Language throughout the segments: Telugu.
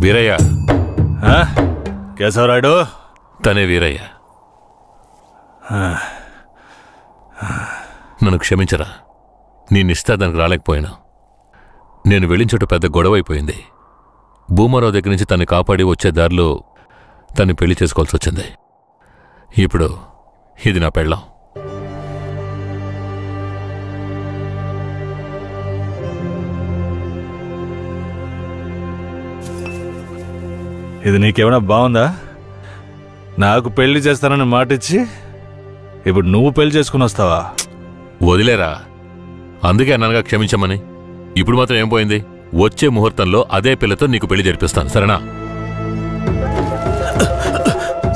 వీరయ్య. కేశవరాయుడు తనే వీరయ్య. నన్ను క్షమించరా, నీ నిశ్చితార్థానికి రాలేకపోయినా. నేను వెళ్ళిన చోట పెద్ద గొడవైపోయింది. భూమారావు దగ్గర నుంచి తన్ని కాపాడి వచ్చే దారిలో తన్ని పెళ్లి చేసుకోవాల్సి వచ్చింది. ఇప్పుడు ఇది నా పెళ్ళాం. ఇది నీకేమైనా బాగుందా? నాకు పెళ్లి చేస్తానని మాటిచ్చి ఇప్పుడు నువ్వు పెళ్లి చేసుకుని వస్తావా? వదిలేరా, అందుకే అన్నానుగా క్షమించమని. ఇప్పుడు మాత్రం ఏం పోయింది? వచ్చే ముహూర్తంలో అదే పిల్లతో నీకు పెళ్లి జరిపిస్తాను, సరేనా?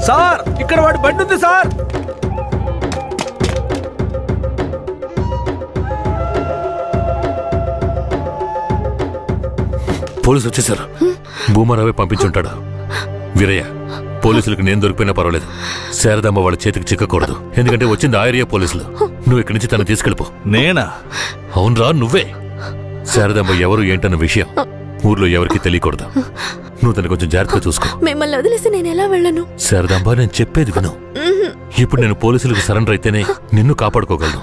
సార్, ఇక్కడ వాడి బండి ఉంది సార్. పోలీసు వచ్చేసారు. భూమారావే పంపించుంటాడు. వీరయ్య, పోలీసులకు నేను దొరికిపోయినా పర్వాలేదు, శారదమ్మ వాళ్ళ చేతికి చిక్కకూడదు. ఎందుకంటే వచ్చింది ఆ ఏరియా పోలీసులు. నువ్వు ఇక్కడి నుంచి తను తీసుకెళ్ళిపో. నేనా? అవునరా, నువ్వే. శారదమ్మ ఎవరు ఏంటన్న విషయం ఊర్లో ఎవరికి తెలియకూడదు. నువ్వు తను కొంచెం జాగ్రత్తగా చూసుకో. మిమ్మల్ని వదిలేసి నేను ఎలా వెళ్ళను? శారదాంబ, నేను చెప్పేది విను. ఇప్పుడు నేను పోలీసులకు సరెండర్ అయితేనే నిన్ను కాపాడుకోగలను.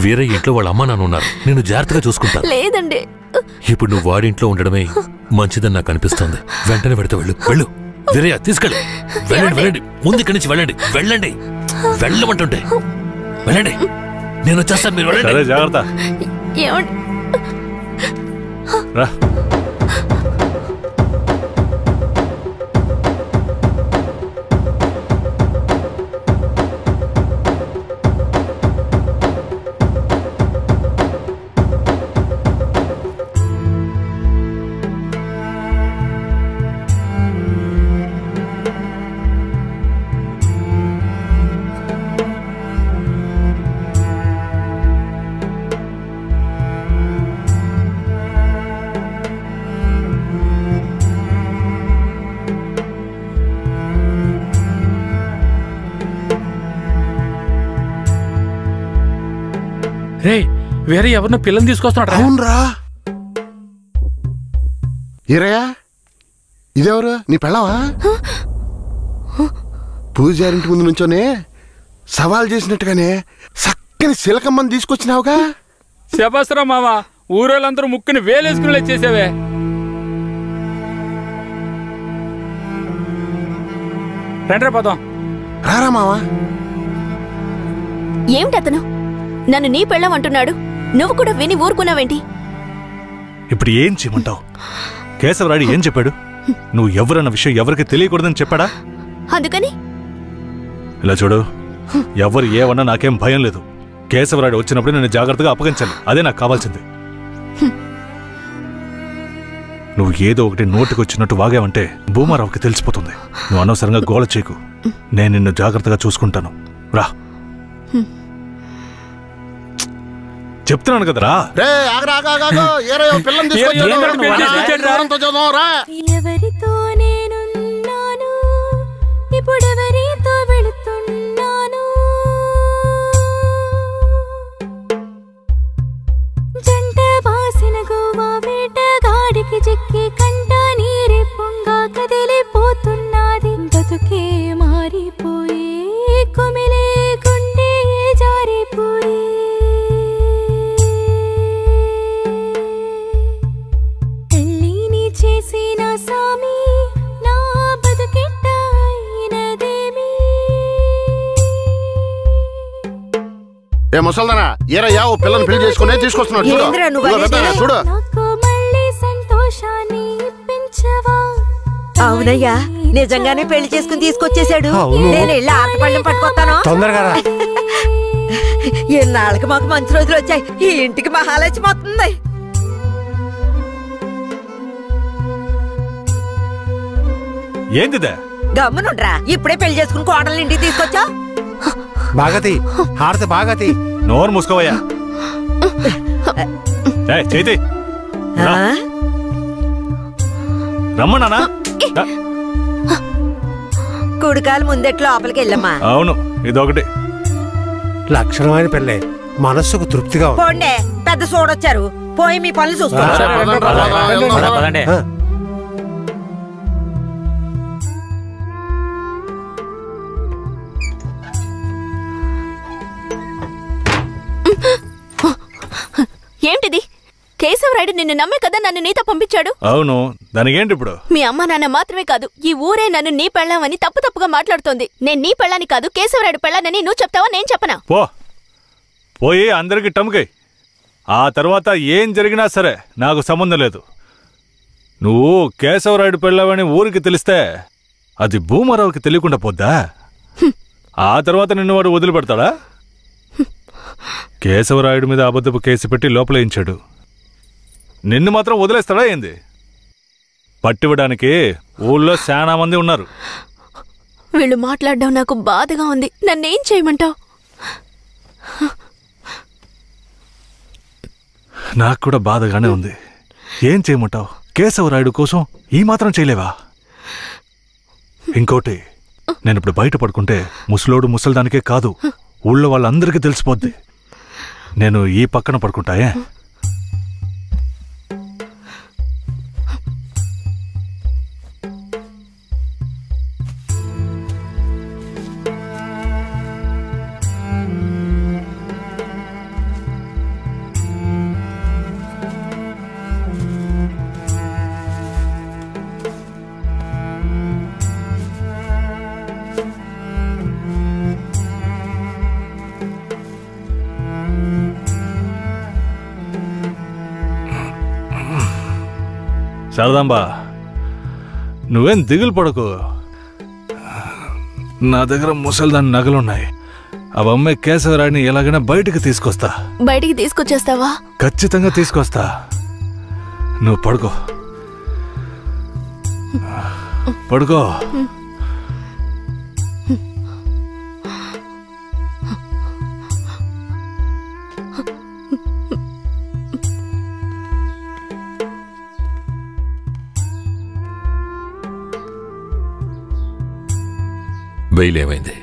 వీరయ్య ఇంట్లో వాళ్ళ అమ్మ నాన్న ఉన్నారు, నేను జాగ్రత్తగా చూసుకుంటాను. లేదండి, ఇప్పుడు నువ్వు వాడింట్లో ఉండడమే మంచిదని నాకు అనిపిస్తోంది. వెంటనే పెడితే వెళ్ళు. వెళ్ళు వీరయ్య, తీసుకెళ్ళు. వెళ్ళండి, వెళ్ళండి, ముందు ఇక్కడి నుంచి వెళ్ళండి. వెళ్ళండి, వెళ్ళమంటుంటే వెళ్ళండి. నేను వచ్చేస్తాను, మీరు వెళ్ళండి. జాగ్రత్త. రా. రే, వేరే ఎవరినో పిల్లని తీసుకొస్తున్నాడు. అవునరా. ఈరయ్యా, ఇదెవరు? నీ పెళ్ళవా? పూజారింటి ముందు నుంచోనే సవాల్ చేసినట్టుగానే చక్కని శిలకమ్మని తీసుకొచ్చినావుగా. శబాస్రా మామ, ఊరోళ్ళందరూ ముక్కుని వేలేసుకునేలా చేసావే. రండ్రా పోదాం. రారా మావా. ఏమిటతను నన్ను నీ పెళ్ళం అంటున్నాడు? నువ్వు కూడా విని ఊరుకున్నావేంటి? ఇప్పుడు ఏం చేయమంటావు? కేశవరాయుడు ఏం చెప్పాడు? నువ్వు ఎవరన్న విషయం ఎవరికి తెలియకూడదని చెప్పాడా? అందుకని ఇలా చూడు, ఎవరు ఏమన్నా నాకేం భయం లేదు. కేశవరాయుడు వచ్చినప్పుడు నేను జాగ్రత్తగా అప్పగించాలి, అదే నాకు కావాల్సింది. నువ్వు ఏదో ఒకటి నోటికి వచ్చినట్టు వాగావంటే భూమారావుకి తెలిసిపోతుంది. నువ్వు అనవసరంగా గోల చేయకు. నేను నిన్ను జాగ్రత్తగా చూసుకుంటాను. రా, చెప్తున్నాను కదరా. ఎవరితో నేనున్నాను, ఇప్పుడెవరితో వెళుతున్నాను? జంట బాసిన గోవా వేటగాడికి చిక్కి కంట నీరే పొంగా కదిలిపోతున్నది. బతుకే మారిపోయి కొమిలే గుండె జారిపోయి చేసిన సామి నా బతుకెట్టయినదేమి? ఏ ముసల్దానా, ఈరయ్యా ఓ పిల్లని పెళ్లి చేసుకునే తీసుకొస్తున్నాడు. చూడు. నాకు మళ్ళీ సంతోషాన్ని ఇప్పించవా? అవునయ్యా, నిజంగానే పెళ్లి చేసుకుని తీసుకొచ్చేసాడు. నేను వెళ్ళి ఆటపళ్ళం పట్టుకొస్తాను. తొందరగా. ఎన్నాళ్ళకి మాకు మంచి రోజులు వచ్చాయి. ఈ ఇంటికి మహాలక్ష్మి వస్తుంది. ఏంటిదే? గమ్మునుండ్రా, ఇప్పుడే పెళ్లి చేసుకుని కోడల్ని ఇంటికి తీసుకొచ్చా. బాగతి హారతి, బాగతి. నోరు మూసుకోవయ్యా. చేతి రమ్మన్నానా? కుడికాలు ముందెట్ లోపలికి వెళ్ళమ్మా. అవును, ఇదొకటి లక్షణమైన పెళ్ళే, మనస్సుకు తృప్తిగా. పోండే, పెద్ద సోడొచ్చారు. పోయి మీ పనులు చూసుకోండి. నిన్ను నమ్మే కదా నన్ను నీతో పంపించాడు. అవును, దానికేంటి ఇప్పుడు? మీ అమ్మ నాన్న మాత్రమే కాదు, ఈ ఊరే నన్ను నీ పెళ్ళామని తప్పుగా మాట్లాడుతోంది. నేను నీ పెళ్ళాని కాదు, కేశవరాయుడు పెళ్ళానని నువ్వు చెప్తావా, నేను చెప్పనా? పోయి అందరికి టమ్కై. ఆ తర్వాత ఏం జరిగినా సరే నాకు సంబంధం లేదు. నువ్వు కేశవరాయుడు పెళ్ళావని ఊరికి తెలిస్తే అది భూమారావుకి తెలియకుండా పోద్దా? ఆ తర్వాత నిన్ను వాడు వదిలిపెడతాడా? కేశవరాయుడు మీద అబద్ధపు కేసు పెట్టి లోపలేయించాడు. నిన్ను మాత్రం వదిలేస్తాడా ఏంది? పట్టివ్వడానికి ఊళ్ళో చాలా మంది ఉన్నారు. వీళ్ళు మాట్లాడడం నాకు బాధగా ఉంది. నన్నేం చేయమంటావు? నాకు కూడా బాధగానే ఉంది. ఏం చేయమంటావు? కేశవరాయుడు కోసం ఈ మాత్రం చేయలేవా? ఇంకోటి, నేను ఇప్పుడు బయట పడుకుంటే ముసలోడు ముసల్దానికే కాదు, ఊళ్ళో వాళ్ళందరికీ తెలిసిపోద్ది. నేను ఈ పక్కన పడుకుంటాయే. శారదాంబా, నువ్వేం దిగులు పడకు. నా దగ్గర ముసల్దాని నగలున్నాయి. అవమ్మే కేశవరాయుడిని ఎలాగైనా బయటికి తీసుకొస్తా. బయటికి తీసుకొచ్చేస్తావా? ఖచ్చితంగా తీసుకొస్తా. నువ్వు పడుకో, పడుకో. బెయిల్ ఏమైంది?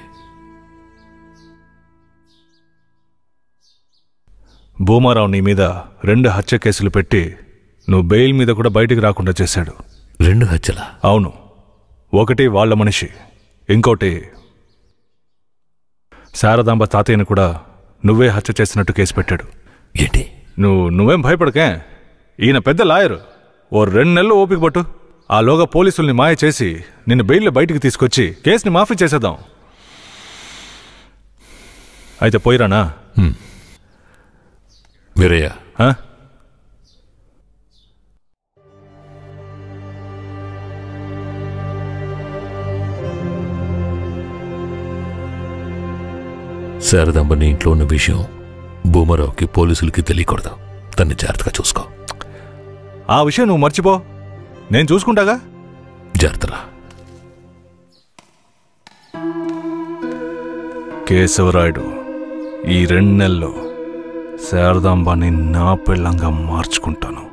భూమారావు నీ మీద 2 హత్య కేసులు పెట్టి నువ్వు బెయిల్ మీద కూడా బయటికి రాకుండా చేశాడు. 2 హత్యలా? అవును. ఒకటి వాళ్ళ మనిషి, ఇంకోటి శారదాంబ తాతయ్యను కూడా నువ్వే హత్య చేసినట్టు కేసు పెట్టాడు. ఏంటి? నువ్వేం భయపడకే. ఈయన పెద్ద లాయరు. ఓ 2 నెలలు ఓపిక పట్టు. ఆలోగా పోలీసుల్ని మాయ చేసి నిన్ను బెయిల్లో బయటికి తీసుకొచ్చి కేసుని మాఫీ చేసేద్దాం. అయితే పోయిరానా? వీరయ్య, శారదాంబ నీ ఇంట్లో ఉన్న విషయం భూమారావుకి పోలీసులకి తెలియకూడదు. తన్ని జాగ్రత్తగా చూసుకో. ఆ విషయం నువ్వు మర్చిపో, నేను చూసుకుంటాగా. జాగ్రత్తరా. కేశవరాయుడు ఈ 2 నెలల్లో శారదాంబాని నా పెళ్ళంగా మార్చుకుంటాను.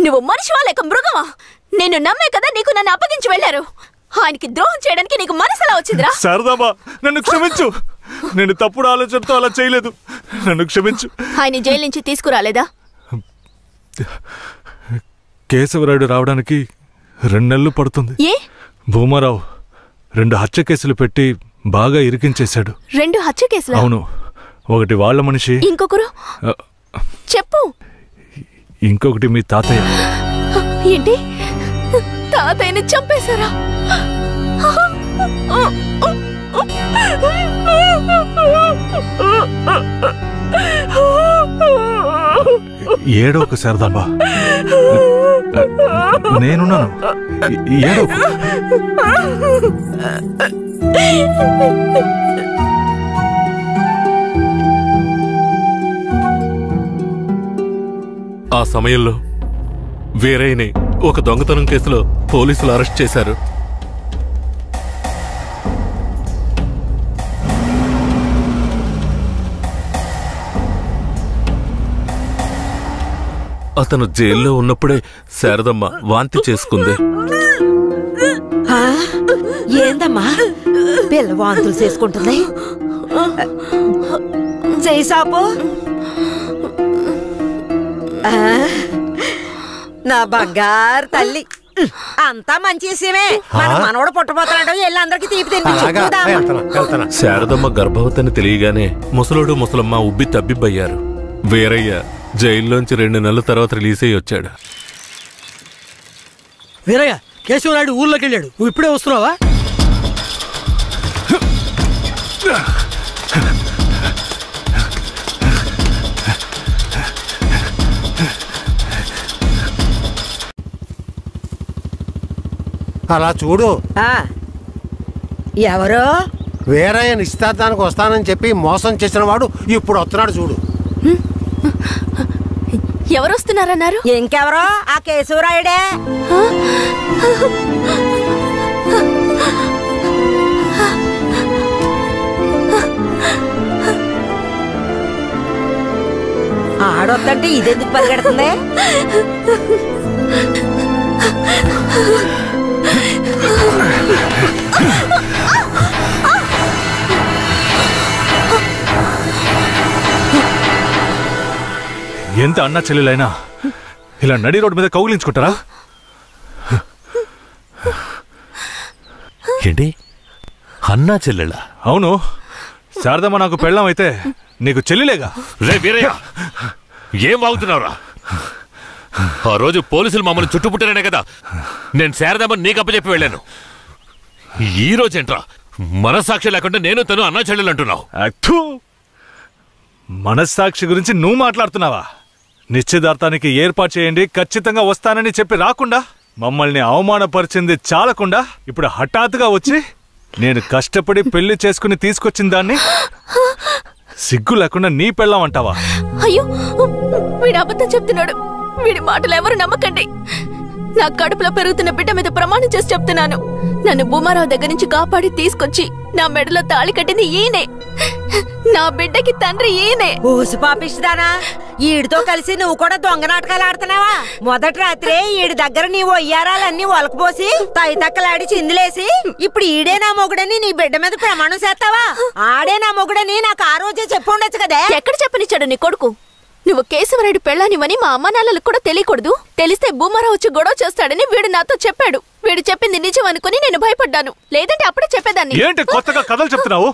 నువ్వు మనిషివా లేక మృగమా? నేను నమ్మే కదా నీకు నన్ను అప్పగించి వెళ్లారు. ఆయనకి ద్రోహం చేయడానికి నీకు మనసులా వచ్చిందిరా? శారదాంబా, నన్ను క్షమించు. నేను తప్పుడు ఆలోచనతో అలా చేయలేదు. నన్ను క్షమించు. ఆయన జైలు నుంచి తీసుకురాలేదా? కేశవరాయుడు రావడానికి 2 నెలలు పడుతుంది. ఏ? భూమారావు 2 హత్య కేసులు పెట్టి బాగా ఇరికించేశాడు. 2 హత్య కేసులు? అవును. ఒకటి వాళ్ళ మనిషి, ఇంకొకరు చెప్పు. ఇంకొకటి మీ తాతయ్య. ఏంటి? తాతయ్యని చంపేశారా? ఏడోకు శారదాంబ, నేనున్నాను. ఏడోకు. ఆ సమయంలో వీరయ్యని ఒక దొంగతనం కేసులో పోలీసులు అరెస్ట్ చేశారు. అతను జైల్లో ఉన్నప్పుడే శారదమ్మ వాంతి చేసుకుంది. ఏందమ్మా పిల్ల వాంతులు చేసుకుంటుంది? చేసాపు నా బంగారు తల్లి, అంతా మంచి విషయమే. మన మనవడు పుట్టబోతున్నాడు, వెళ్ళి అందరికి తీపి తినిపించుకుందాం. శారదమ్మ గర్భవతిని తెలియగానే ముసలోడు ముసలమ్మ ఉబ్బి తబ్బిబ్బయ్యారు. వీరయ్య జైల్లోంచి 2 నెలల తర్వాత రిలీజ్ అయ్యి వచ్చాడు. వీరయ్య, కేశవరాయుడు ఊర్లోకి వెళ్ళాడు, నువ్వు ఇప్పుడే వస్తున్నావా? అలా చూడు. ఎవరో వీరయ్య నిశ్చితార్థానికి వస్తానని చెప్పి మోసం చేసిన వాడు ఇప్పుడు వస్తున్నాడు చూడు. ఎవరు వస్తున్నారన్నారు? ఇంకెవరో ఆ కేశవరాయుడే. ఆడొద్దంటే ఇదెందుకు పరిగెడుతుంది? ఎంత అన్నా చెల్లెలైనా ఇలా నడి రోడ్డు మీద కౌగిలించుకుంటారా? ఏంటి అన్నా చెల్లెళ్ళ? అవును, శారదమ్మ నాకు పెళ్ళాం అయితే నీకు చెల్లిలేగా. రే వీరయ్య, ఏం వాగుతున్నావురా? ఆ రోజు పోలీసులు మమ్మల్ని చుట్టుముట్టారనే కదా నేను శారదమ్మని నీకు అప్పచెప్పి వెళ్ళాను. ఈ రోజేంట్రా మనస్సాక్షి లేకుండా నేను తను అన్నా చెల్లెలు అంటున్నావు? మనస్సాక్షి గురించి నువ్వు మాట్లాడుతున్నావా? నిశ్చితార్థానికి ఏర్పాటు చేయండి, ఖచ్చితంగా వస్తానని చెప్పి రాకుండా మమ్మల్ని అవమానపరిచింది చాలకుండా ఇప్పుడు హఠాత్తుగా వచ్చి నేను కష్టపడి పెళ్లి చేసుకుని తీసుకొచ్చిన దాన్ని సిగ్గు లేకుండా నీ పెళ్ళాం అంటావా? అయ్యో, వీడు అబద్ధం చెప్తున్నాడు. వీడి మాటలు ఎవరు నమ్మకండి. నా కడుపులో పెరుగుతున్న బిడ్డ మీద ప్రమాణం చేసి చెప్తున్నాను. నన్ను భూమారావు దగ్గర నుంచి కాపాడి తీసుకొచ్చి నా మెడలో తాళి కట్టింది ఈయనే. నా బిడ్డకి తండ్రి ఈయనే. ఊసి పాపిస్తానా? ఈడితో కలిసి నువ్వు కూడా దొంగ నాటకాలు ఆడుతున్నావా? మొదటి రాత్రే ఈడి దగ్గర నీ ఒయ్యారాలన్నీ ఒలకపోసి తైతక్కలాడి చిందులేసి ఇప్పుడు ఈడే నా మొగుడని నీ బిడ్డ మీద ప్రమాణం చేస్తావా? ఆడే నా మొగుడని నాకు ఆ రోజే చెప్పు ఉండొచ్చు కదే. ఎక్కడ చెప్పనిచ్చాడు నీ కొడుకు? నువ్వు కేశవరాయుడు పెళ్ళానివని మా అమ్మ నాన్నలకు కూడా తెలియకూడదు. తెలిస్తే భూమారావు వచ్చి గొడవ చేస్తాడని వీడు నాతో చెప్పాడు. వీడు చెప్పింది నిజం అనుకుని నేను భయపడ్డాను, లేదంటే అప్పుడే చెప్పేదాన్ని. ఏంటి కొత్తగా కథలు చెప్తున్నావు?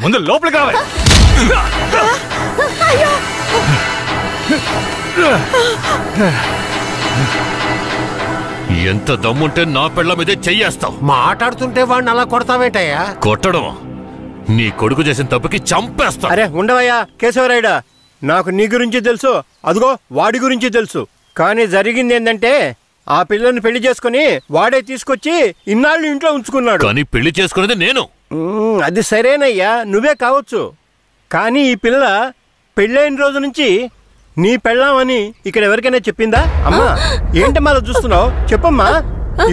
ముందు లోపలికి రావాలి. ఎంత దమ్ముంటే నా పెళ్ళ మీదే చెయ్యేస్తావు? మాట్లాడుతుంటే వాడిని అలా కొడతావేంటయ్యా? కొట్టడం నీ కొడుకు చేసిన తప్పుకి చంపేస్తా. అరే ఉండవయ్యా కేశవరాయుడా, నాకు నీ గురించి తెలుసు, అదిగో వాడి గురించి తెలుసు. కానీ జరిగింది ఏంటంటే ఆ పిల్లని పెళ్లి చేసుకుని వాడే తీసుకొచ్చి ఇన్నాళ్ళు ఇంట్లో ఉంచుకున్నాడు. కానీ పెళ్లి చేసుకునేది నేను. అది సరేనయ్యా, నువ్వే కావచ్చు. కానీ ఈ పిల్ల పెళ్ళైన రోజు నుంచి నీ పెళ్ళామని ఇక్కడ ఎవరికైనా చెప్పిందా? అమ్మా ఏంటమ్మా చూస్తున్నావు? చెప్పమ్మా.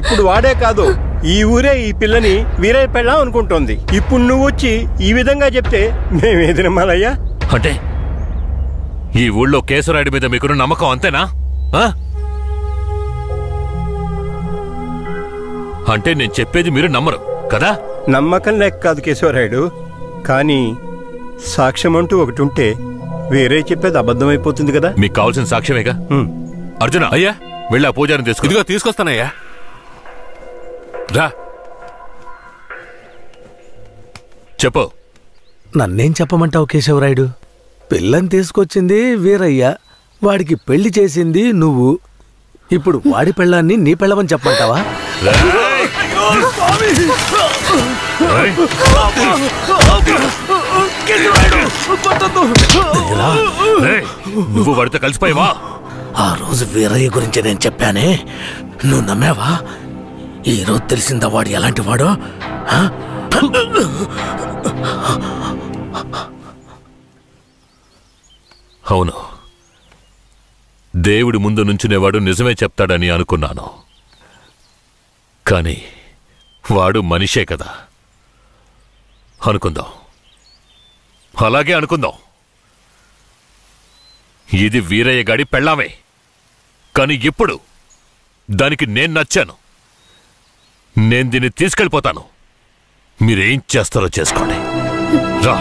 ఇప్పుడు వాడే కాదు, ఈ ఊరే ఈ పిల్లని వీరయ్య పెళ్ళాం అనుకుంటోంది. ఇప్పుడు నువ్వు వచ్చి ఈ విధంగా చెప్తే మేమేది నమ్మాలయ్యా? అంటే ఈ ఊళ్ళో కేశవరాయుడి మీద మీకున్న నమ్మకం అంతేనా? అంటే నేను చెప్పేది మీరు నమ్మరు కదా? నమ్మకం లేక కాదు కేశవరాయుడు, కానీ సాక్ష్యం అంటూ ఒకటి ఉంటే వేరే చెప్పేది అబద్ధమైపోతుంది కదా. మీకు కావాల్సిన సాక్ష్యమేగా. అర్జున, అయ్యా వెళ్ళి ఆ పూజారిని తీసుకు. ఇదిగో తీసుకొస్తానయ్యా. రా. చెప్పు. నన్నేం చెప్పమంటావు కేశవరాయుడు? పిల్లని తీసుకొచ్చింది వీరయ్య, వాడికి పెళ్లి చేసింది నువ్వు. ఇప్పుడు వాడి పెళ్ళాన్ని నీ పెళ్ళమని చెప్పమంటావా? నువ్వు వాడితో కలిసిపోయావా? ఆ రోజు వీరయ్య గురించి నేను చెప్పానే, నువ్వు నమ్మావా? ఈ రోజు తెలిసిందా వాడు ఎలాంటి వాడో? అవును, దేవుడి ముందు నుంచునేవాడు నిజమే చెప్తాడని అనుకున్నాను. కానీ వాడు మనిషే కదా. అనుకుందాం, అలాగే అనుకుందాం. ఇది వీరయ్య గాడి పెళ్ళామే. కానీ ఇప్పుడు దానికి నేను నచ్చాను. నేను దీన్ని తీసుకెళ్ళిపోతాను. మీరేం చేస్తారో చేసుకోండి. రా.